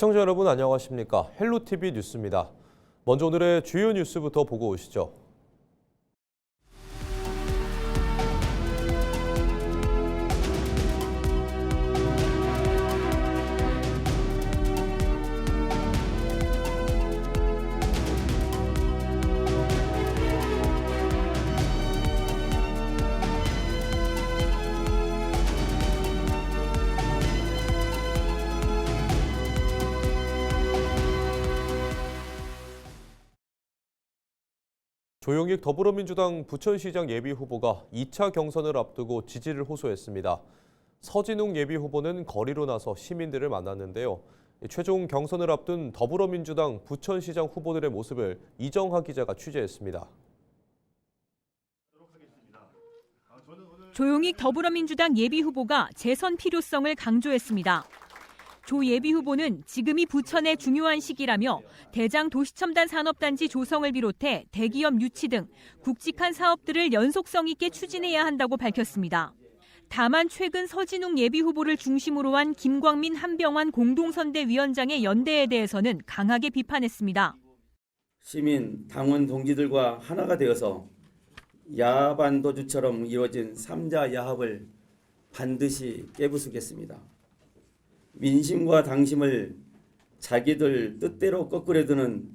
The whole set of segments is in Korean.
시청자 여러분 안녕하십니까? 헬로티비 뉴스입니다. 먼저 오늘의 주요 뉴스부터 보고 오시죠. 조용익 더불어민주당 부천시장 예비후보가 2차 경선을 앞두고 지지를 호소했습니다. 서진웅 예비후보는 거리로 나서 시민들을 만났는데요. 최종 경선을 앞둔 더불어민주당 부천시장 후보들의 모습을 이정하 기자가 취재했습니다. 조용익 더불어민주당 예비후보가 재선 필요성을 강조했습니다. 조 예비후보는 지금이 부천의 중요한 시기라며 대장 도시첨단 산업단지 조성을 비롯해 대기업 유치 등 굵직한 사업들을 연속성 있게 추진해야 한다고 밝혔습니다. 다만 최근 서진웅 예비후보를 중심으로 한 김광민 한병환 공동선대위원장의 연대에 대해서는 강하게 비판했습니다. 시민, 당원 동지들과 하나가 되어서 야반도주처럼 이루어진 3자 야합을 반드시 깨부수겠습니다. 민심과 당심을 자기들 뜻대로 거꾸려드는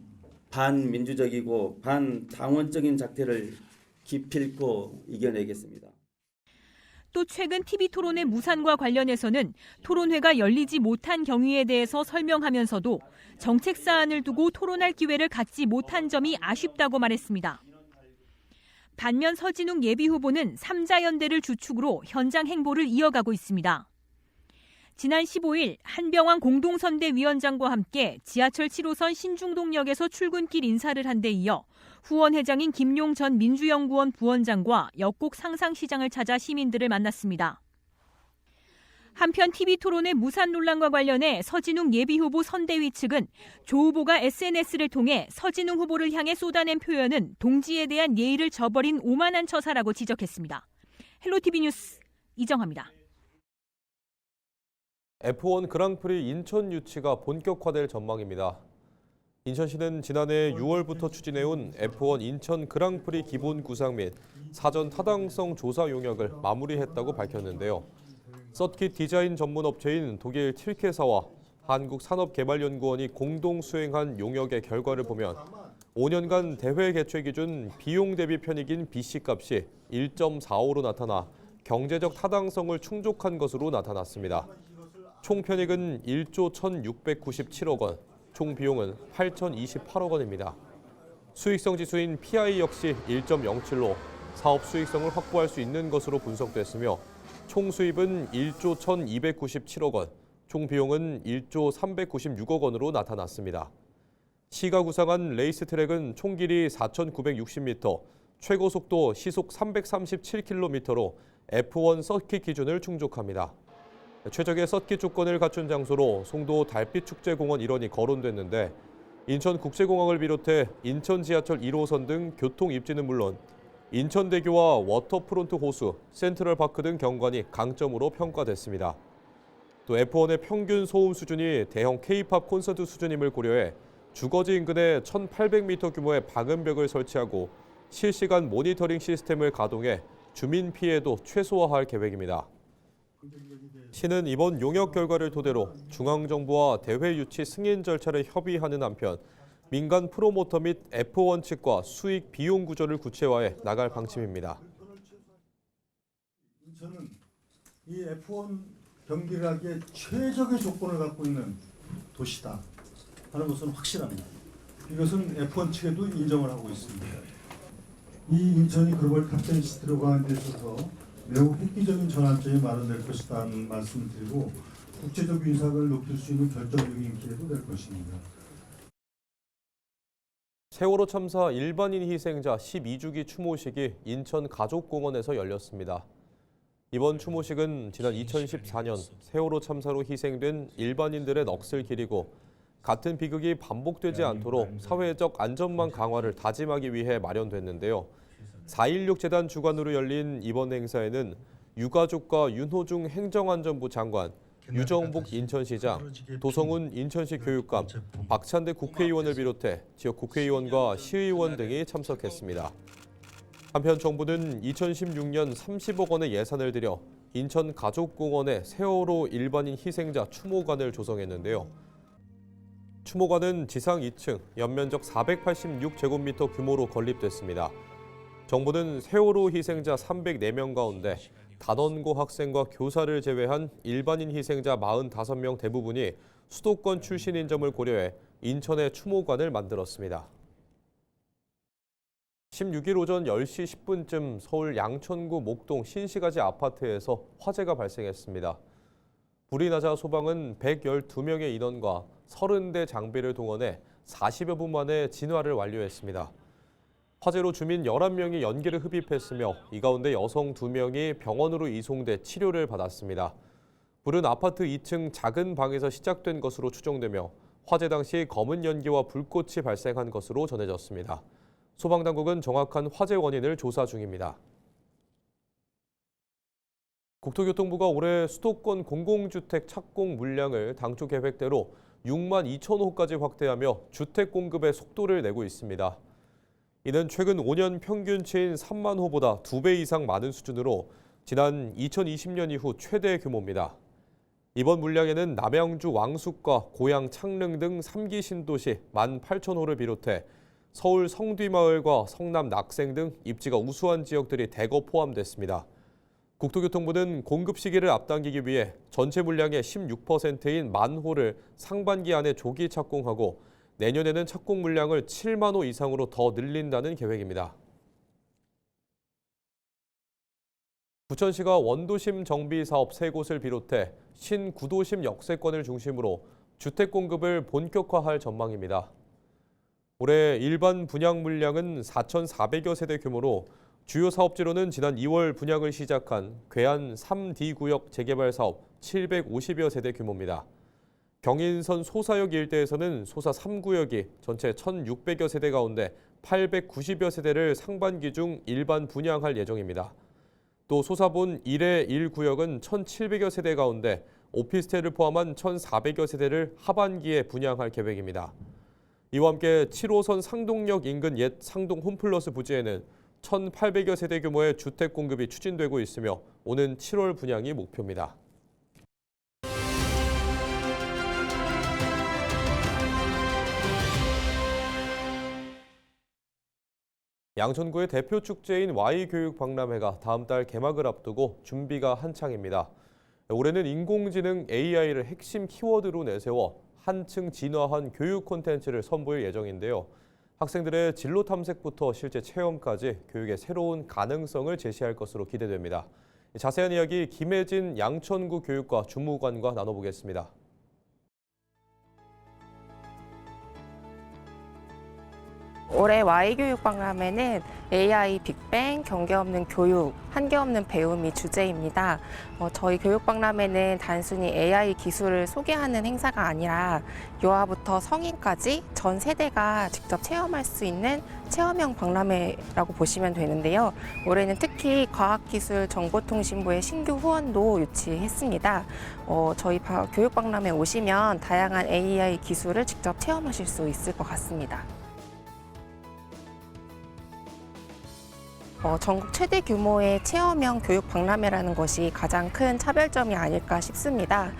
반민주적이고 반당원적인 작태를 기필코 이겨내겠습니다. 또 최근 TV토론의 무산과 관련해서는 토론회가 열리지 못한 경위에 대해서 설명하면서도 정책 사안을 두고 토론할 기회를 갖지 못한 점이 아쉽다고 말했습니다. 반면 서진웅 예비후보는 3자 연대를 주축으로 현장 행보를 이어가고 있습니다. 지난 15일 한병환 공동선대위원장과 함께 지하철 7호선 신중동역에서 출근길 인사를 한 데 이어 후원회장인 김용 전 민주연구원 부원장과 역곡 상상시장을 찾아 시민들을 만났습니다. 한편 TV토론의 무산 논란과 관련해 서진웅 예비후보 선대위 측은 조 후보가 SNS를 통해 서진웅 후보를 향해 쏟아낸 표현은 동지에 대한 예의를 저버린 오만한 처사라고 지적했습니다. 헬로티비 뉴스 이정하입니다. F1 그랑프리 인천 유치가 본격화될 전망입니다. 인천시는 지난해 6월부터 추진해온 F1 인천 그랑프리 기본 구상 및 사전 타당성 조사 용역을 마무리했다고 밝혔는데요. 서킷 디자인 전문 업체인 독일 틸케사와 한국산업개발연구원이 공동 수행한 용역의 결과를 보면 5년간 대회 개최 기준 비용 대비 편익인 BC값이 1.45로 나타나 경제적 타당성을 충족한 것으로 나타났습니다. 총 편익은 1조 1,697억 원, 총 비용은 8,028억 원입니다. 수익성 지수인 PI 역시 1.07로 사업 수익성을 확보할 수 있는 것으로 분석됐으며 총 수입은 1조 1,297억 원, 총 비용은 1조 396억 원으로 나타났습니다. 시가 구상한 레이스 트랙은 총 길이 4,960m, 최고 속도 시속 337km로 F1 서킷 기준을 충족합니다. 최적의 서킷 조건을 갖춘 장소로 송도 달빛축제공원 일원이 거론됐는데 인천국제공항을 비롯해 인천 지하철 1호선 등 교통 입지는 물론 인천대교와 워터프론트 호수, 센트럴파크 등 경관이 강점으로 평가됐습니다. 또 F1의 평균 소음 수준이 대형 K-팝 콘서트 수준임을 고려해 주거지 인근에 1,800m 규모의 박은벽을 설치하고 실시간 모니터링 시스템을 가동해 주민 피해도 최소화할 계획입니다. 시는 이번 용역 결과를 토대로 중앙정부와 대회 유치 승인 절차를 협의하는 한편 민간 프로모터 및 F1 측과 수익 비용 구조를 구체화해 나갈 방침입니다. 인천은 이 F1 경기를 하기에 최적의 조건을 갖고 있는 도시다 하는 것은 확실합니다. 이것은 F1 측에도 인정을 하고 있습니다. 이 인천이 글로벌 탑10 시티로 가는 데 있어서 매우 획기적인 전환점이 마련될 것이라는 말씀을 드리고 국제적 인상을 높일 수 있는 결정적인 기회도 될 것입니다. 세월호 참사 일반인 희생자 12주기 추모식이 인천 가족공원에서 열렸습니다. 이번 추모식은 지난 2014년 세월호 참사로 희생된 일반인들의 넋을 기리고 같은 비극이 반복되지 않도록 사회적 안전망 강화를 다짐하기 위해 마련됐는데요. 4.16 재단 주관으로 열린 이번 행사에는 유가족과 윤호중 행정안전부 장관, 유정복 인천시장, 도성훈 인천시 교육감, 박찬대 국회의원을 비롯해 지역 국회의원과 시의원 등이 참석했습니다. 한편 정부는 2016년 30억 원의 예산을 들여 인천 가족공원에 세월호 일반인 희생자 추모관을 조성했는데요. 추모관은 지상 2층, 연면적 486제곱미터 규모로 건립됐습니다. 정부는 세월호 희생자 304명 가운데 단원고 학생과 교사를 제외한 일반인 희생자 45명 대부분이 수도권 출신인 점을 고려해 인천에 추모관을 만들었습니다. 16일 오전 10시 10분쯤 서울 양천구 목동 신시가지 아파트에서 화재가 발생했습니다. 불이 나자 소방은 112명의 인원과 30대 장비를 동원해 40여 분 만에 진화를 완료했습니다. 화재로 주민 11명이 연기를 흡입했으며 이 가운데 여성 2명이 병원으로 이송돼 치료를 받았습니다. 불은 아파트 2층 작은 방에서 시작된 것으로 추정되며 화재 당시 검은 연기와 불꽃이 발생한 것으로 전해졌습니다. 소방당국은 정확한 화재 원인을 조사 중입니다. 국토교통부가 올해 수도권 공공주택 착공 물량을 당초 계획대로 6만 2천 호까지 확대하며 주택 공급의 속도를 내고 있습니다. 이는 최근 5년 평균치인 3만 호보다 2배 이상 많은 수준으로 지난 2020년 이후 최대 규모입니다. 이번 물량에는 남양주 왕숙과 고양 창릉 등 3기 신도시 18,000호를 비롯해 서울 성뒤마을과 성남 낙생 등 입지가 우수한 지역들이 대거 포함됐습니다. 국토교통부는 공급 시기를 앞당기기 위해 전체 물량의 16%인 10,000호를 상반기 안에 조기 착공하고 내년에는 착공 물량을 7만 호 이상으로 더 늘린다는 계획입니다. 부천시가 원도심 정비 사업 3곳을 비롯해 신구도심 역세권을 중심으로 주택 공급을 본격화할 전망입니다. 올해 일반 분양 물량은 4,400여 세대 규모로 주요 사업지로는 지난 2월 분양을 시작한 괴한 3D 구역 재개발 사업 750여 세대 규모입니다. 경인선 소사역 일대에서는 소사 3구역이 전체 1,600여 세대 가운데 890여 세대를 상반기 중 일반 분양할 예정입니다. 또 소사본 1회 1구역은 1,700여 세대 가운데 오피스텔을 포함한 1,400여 세대를 하반기에 분양할 계획입니다. 이와 함께 7호선 상동역 인근 옛 상동 홈플러스 부지에는 1,800여 세대 규모의 주택 공급이 추진되고 있으며 오는 7월 분양이 목표입니다. 양천구의 대표 축제인 Y교육박람회가 다음 달 개막을 앞두고 준비가 한창입니다. 올해는 인공지능 AI를 핵심 키워드로 내세워 한층 진화한 교육 콘텐츠를 선보일 예정인데요. 학생들의 진로 탐색부터 실제 체험까지 교육의 새로운 가능성을 제시할 것으로 기대됩니다. 자세한 이야기 김혜진 양천구 교육과 주무관과 나눠보겠습니다. 올해 Y교육박람회는 AI, 빅뱅, 경계 없는 교육, 한계 없는 배움이 주제입니다. 저희 교육박람회는 단순히 AI 기술을 소개하는 행사가 아니라 유아부터 성인까지 전 세대가 직접 체험할 수 있는 체험형 박람회라고 보시면 되는데요. 올해는 특히 과학기술정보통신부의 신규 후원도 유치했습니다. 저희 교육박람회 오시면 다양한 AI 기술을 직접 체험하실 수 있을 것 같습니다. 전국 최대 규모의 체험형 교육 박람회라는 것이 가장 큰 차별점이 아닐까 싶습니다.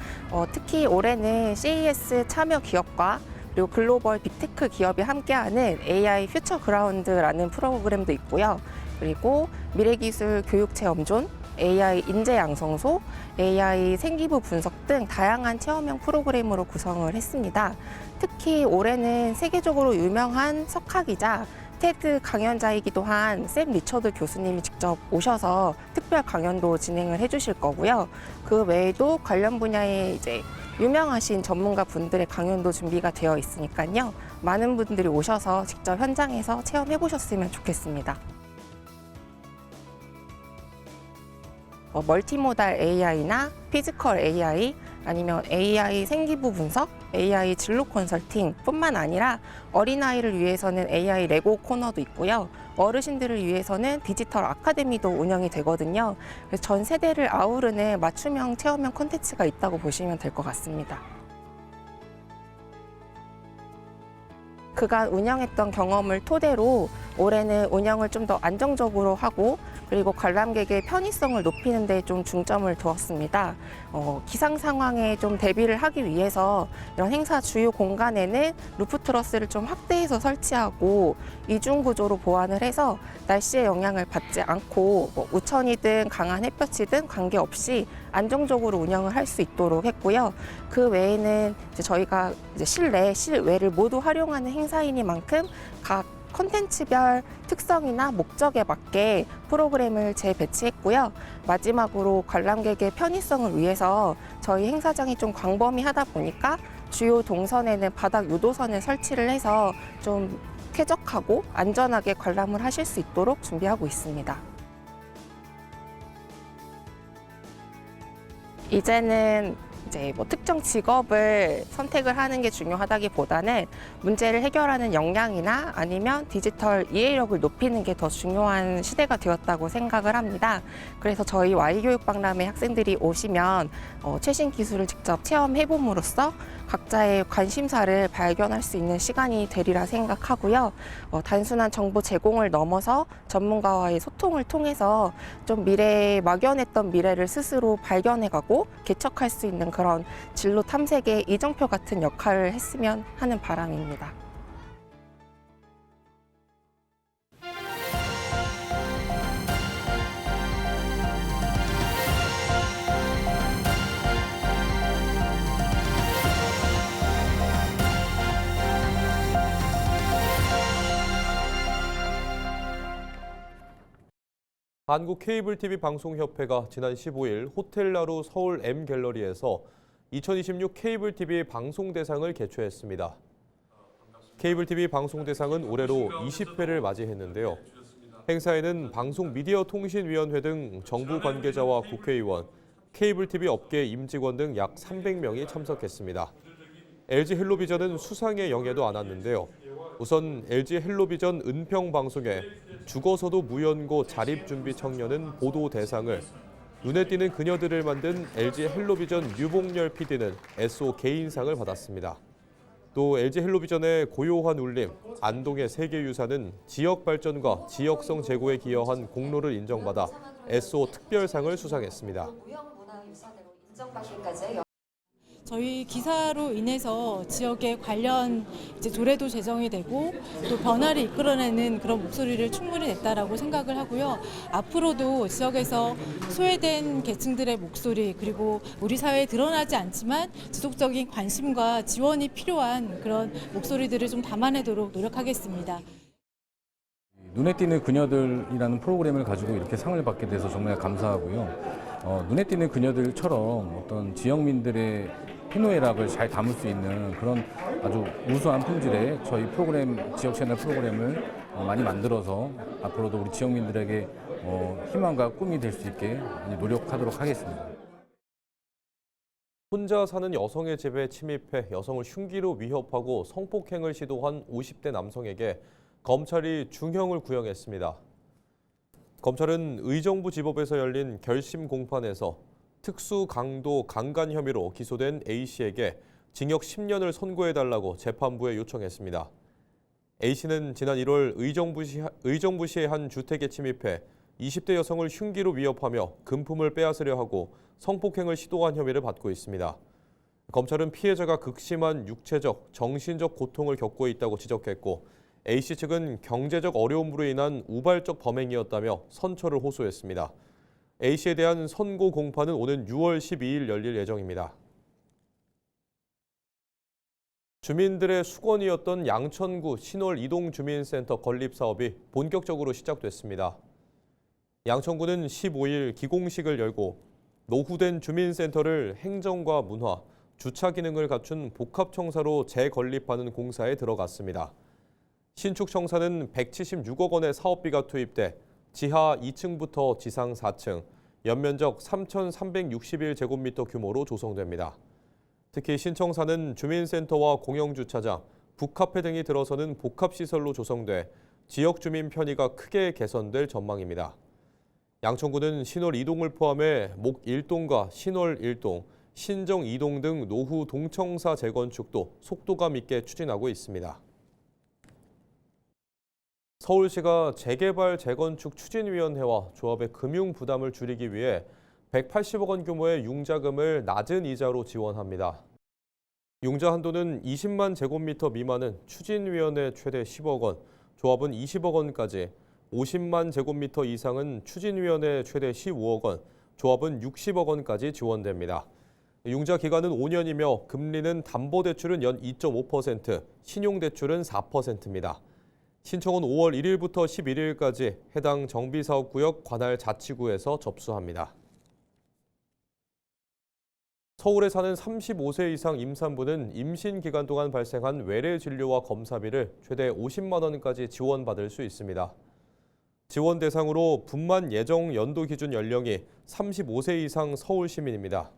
특히 올해는 CES 참여 기업과 그리고 글로벌 빅테크 기업이 함께하는 AI 퓨처 그라운드라는 프로그램도 있고요. 그리고 미래기술 교육체험존, AI 인재 양성소, AI 생기부 분석 등 다양한 체험형 프로그램으로 구성을 했습니다. 특히 올해는 세계적으로 유명한 석학이자 테드 강연자이기도 한 샘 리처드 교수님이 직접 오셔서 특별 강연도 진행을 해주실 거고요. 그 외에도 관련 분야의 유명하신 전문가 분들의 강연도 준비가 되어 있으니까요. 많은 분들이 오셔서 직접 현장에서 체험해 보셨으면 좋겠습니다. 멀티모달 AI나 피지컬 AI, 아니면 AI 생기부 분석, AI 진로 컨설팅뿐만 아니라 어린아이를 위해서는 AI 레고 코너도 있고요. 어르신들을 위해서는 디지털 아카데미도 운영이 되거든요. 그래서 전 세대를 아우르는 맞춤형 체험형 콘텐츠가 있다고 보시면 될 것 같습니다. 그간 운영했던 경험을 토대로 올해는 운영을 좀 더 안정적으로 하고 그리고 관람객의 편의성을 높이는 데 좀 중점을 두었습니다. 기상 상황에 좀 대비를 하기 위해서 이런 행사 주요 공간에는 루프 트러스를 좀 확대해서 설치하고 이중 구조로 보완을 해서 날씨의 영향을 받지 않고 우천이든 강한 햇볕이든 관계없이 안정적으로 운영을 할 수 있도록 했고요. 그 외에는 이제 저희가 이제 실내, 실외를 모두 활용하는 행사이니만큼 각 콘텐츠별 특성이나 목적에 맞게 프로그램을 재배치했고요. 마지막으로 관람객의 편의성을 위해서 저희 행사장이 좀 광범위하다 보니까 주요 동선에는 바닥 유도선을 설치를 해서 좀 쾌적하고 안전하게 관람을 하실 수 있도록 준비하고 있습니다. 이제는 이제 특정 직업을 선택을 하는 게 중요하다기보다는 문제를 해결하는 역량이나 아니면 디지털 이해력을 높이는 게 더 중요한 시대가 되었다고 생각을 합니다. 그래서 저희 Y교육박람회 학생들이 오시면 최신 기술을 직접 체험해봄으로써 각자의 관심사를 발견할 수 있는 시간이 되리라 생각하고요. 단순한 정보 제공을 넘어서 전문가와의 소통을 통해서 좀 막연했던 미래를 스스로 발견해가고 개척할 수 있는 그런 진로 탐색의 이정표 같은 역할을 했으면 하는 바람입니다. 한국 케이블 TV 방송협회가 지난 15일 호텔라루 서울 M갤러리에서 2026 케이블 TV 방송대상을 개최했습니다. 케이블 TV 방송대상은 올해로 20회를 맞이했는데요. 행사에는 방송미디어통신위원회 등 정부 관계자와 국회의원, 케이블 TV 업계 임직원 등 약 300명이 참석했습니다. LG 헬로비전은 수상의 영예도 안았는데요. 우선 LG 헬로비전 은평방송에 죽어서도 무연고 자립준비 청년은 보도 대상을, 눈에 띄는 그녀들을 만든 LG 헬로비전 유봉열 PD는 SO 개인상을 받았습니다. 또 LG 헬로비전의 고요한 울림, 안동의 세계유산은 지역 발전과 지역성 제고에 기여한 공로를 인정받아 SO 특별상을 수상했습니다. 저희 기사로 인해서 지역의 관련 조례도 제정이 되고 또 변화를 이끌어내는 그런 목소리를 충분히 냈다라고 생각을 하고요. 앞으로도 지역에서 소외된 계층들의 목소리 그리고 우리 사회에 드러나지 않지만 지속적인 관심과 지원이 필요한 그런 목소리들을 좀 담아내도록 노력하겠습니다. 눈에 띄는 그녀들이라는 프로그램을 가지고 이렇게 상을 받게 돼서 정말 감사하고요. 눈에 띄는 그녀들처럼 어떤 지역민들의 희노애락을 잘 담을 수 있는 그런 아주 우수한 품질의 저희 프로그램, 지역 채널 프로그램을 많이 만들어서 앞으로도 우리 지역민들에게 희망과 꿈이 될 수 있게 많이 노력하도록 하겠습니다. 혼자 사는 여성의 집에 침입해 여성을 흉기로 위협하고 성폭행을 시도한 50대 남성에게 검찰이 중형을 구형했습니다. 검찰은 의정부지법에서 열린 결심 공판에서 특수 강도 강간 혐의로 기소된 A씨에게 징역 10년을 선고해달라고 재판부에 요청했습니다. A씨는 지난 1월 의정부시의 한 주택에 침입해 20대 여성을 흉기로 위협하며 금품을 빼앗으려 하고 성폭행을 시도한 혐의를 받고 있습니다. 검찰은 피해자가 극심한 육체적, 정신적 고통을 겪고 있다고 지적했고 A씨 측은 경제적 어려움으로 인한 우발적 범행이었다며 선처를 호소했습니다. A씨에 대한 선고 공판은 오는 6월 12일 열릴 예정입니다. 주민들의 수건이었던 양천구 신월 이동주민센터 건립 사업이 본격적으로 시작됐습니다. 양천구는 15일 기공식을 열고 노후된 주민센터를 행정과 문화, 주차 기능을 갖춘 복합청사로 재건립하는 공사에 들어갔습니다. 신축 청사는 176억 원의 사업비가 투입돼 지하 2층부터 지상 4층, 연면적 3,361제곱미터 규모로 조성됩니다. 특히 신청사는 주민센터와 공영주차장, 북카페 등이 들어서는 복합시설로 조성돼 지역 주민 편의가 크게 개선될 전망입니다. 양천구는 신월 2동을 포함해 목 1동과 신월 1동, 신정 2동 등 노후 동청사 재건축도 속도감 있게 추진하고 있습니다. 서울시가 재개발 재건축 추진위원회와 조합의 금융 부담을 줄이기 위해 180억 원 규모의 융자금을 낮은 이자로 지원합니다. 융자 한도는 20만 제곱미터 미만은 추진위원회 최대 10억 원, 조합은 20억 원까지, 50만 제곱미터 이상은 추진위원회 최대 15억 원, 조합은 60억 원까지 지원됩니다. 융자 기간은 5년이며 금리는 담보대출은 연 2.5%, 신용대출은 4%입니다. 신청은 5월 1일부터 11일까지 해당 정비사업구역 관할 자치구에서 접수합니다. 서울에 사는 35세 이상 임산부는 임신 기간 동안 발생한 외래 진료와 검사비를 최대 50만 원까지 지원받을 수 있습니다. 지원 대상으로 분만 예정 연도 기준 연령이 35세 이상 서울 시민입니다.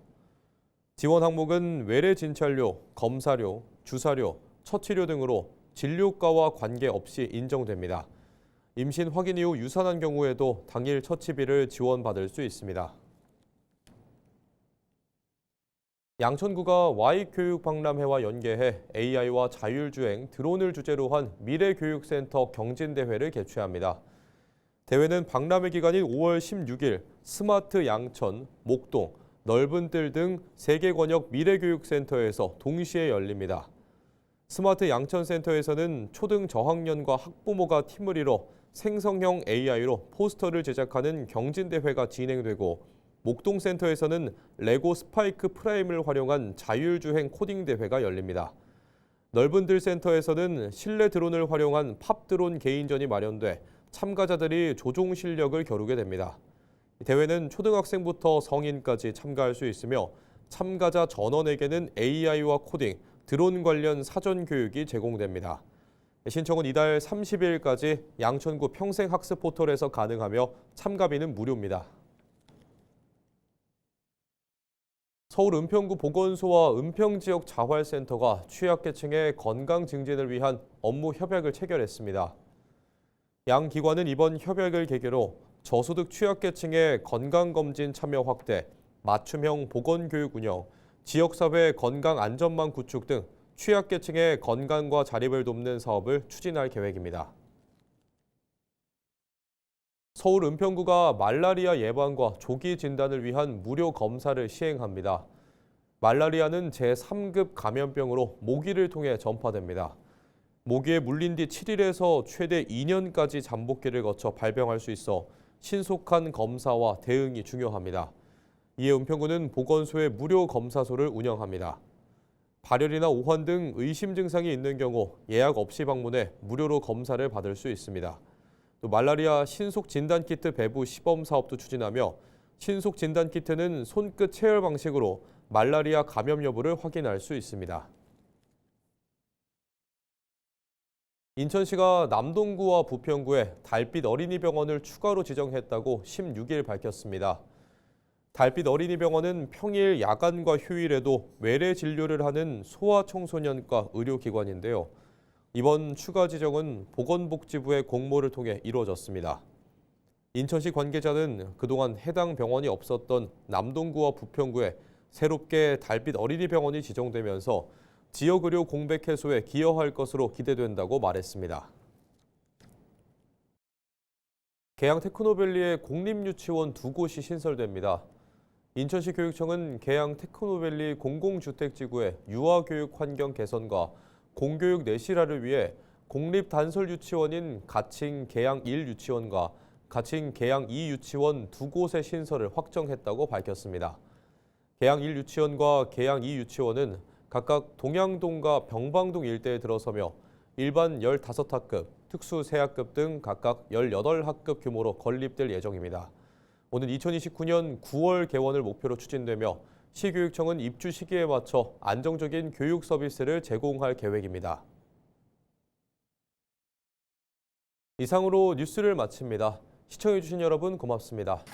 지원 항목은 외래 진찰료, 검사료, 주사료, 처치료 등으로 진료가와 관계없이 인정됩니다. 임신 확인 이후 유산한 경우에도 당일 처치비를 지원받을 수 있습니다. 양천구가 Y교육박람회와 연계해 AI와 자율주행, 드론을 주제로 한 미래교육센터 경진대회를 개최합니다. 대회는 박람회 기간인 5월 16일 스마트 양천, 목동, 넓은 뜰 등 3개 권역 미래교육센터에서 동시에 열립니다. 스마트 양천센터에서는 초등 저학년과 학부모가 팀을 이뤄 생성형 AI로 포스터를 제작하는 경진대회가 진행되고, 목동센터에서는 레고 스파이크 프레임을 활용한 자율주행 코딩 대회가 열립니다. 넓은 들 센터에서는 실내 드론을 활용한 팝 드론 개인전이 마련돼 참가자들이 조종 실력을 겨루게 됩니다. 대회는 초등학생부터 성인까지 참가할 수 있으며 참가자 전원에게는 AI와 코딩, 드론 관련 사전 교육이 제공됩니다. 신청은 이달 30일까지 양천구 평생학습 포털에서 가능하며 참가비는 무료입니다. 서울 은평구 보건소와 은평지역 자활센터가 취약계층의 건강 증진을 위한 업무 협약을 체결했습니다. 양 기관은 이번 협약을 계기로 저소득 취약계층의 건강검진 참여 확대, 맞춤형 보건교육 운영, 지역사회 건강안전망 구축 등 취약계층의 건강과 자립을 돕는 사업을 추진할 계획입니다. 서울 은평구가 말라리아 예방과 조기 진단을 위한 무료 검사를 시행합니다. 말라리아는 제3급 감염병으로 모기를 통해 전파됩니다. 모기에 물린 뒤 7일에서 최대 2년까지 잠복기를 거쳐 발병할 수 있어 신속한 검사와 대응이 중요합니다. 이에 은평구는 보건소에 무료 검사소를 운영합니다. 발열이나 오한 등 의심 증상이 있는 경우 예약 없이 방문해 무료로 검사를 받을 수 있습니다. 또 말라리아 신속 진단 키트 배부 시범 사업도 추진하며, 신속 진단 키트는 손끝 체열 방식으로 말라리아 감염 여부를 확인할 수 있습니다. 인천시가 남동구와 부평구에 달빛 어린이병원을 추가로 지정했다고 16일 밝혔습니다. 달빛 어린이병원은 평일 야간과 휴일에도 외래 진료를 하는 소아청소년과 의료기관인데요. 이번 추가 지정은 보건복지부의 공모를 통해 이루어졌습니다. 인천시 관계자는 그동안 해당 병원이 없었던 남동구와 부평구에 새롭게 달빛 어린이병원이 지정되면서 지역의료 공백 해소에 기여할 것으로 기대된다고 말했습니다. 계양 테크노밸리에 공립유치원 2곳이 신설됩니다. 인천시 교육청은 계양 테크노밸리 공공주택지구의 유아교육 환경 개선과 공교육 내실화를 위해 공립 단설 유치원인 가칭 계양 1 유치원과 가칭 계양 2 유치원 2곳의 신설을 확정했다고 밝혔습니다. 계양 1 유치원과 계양 2 유치원은 각각 동양동과 병방동 일대에 들어서며 일반 15학급, 특수 3학급 등 각각 18학급 규모로 건립될 예정입니다. 오는 2029년 9월 개원을 목표로 추진되며 시교육청은 입주 시기에 맞춰 안정적인 교육 서비스를 제공할 계획입니다. 이상으로 뉴스를 마칩니다. 시청해주신 여러분 고맙습니다.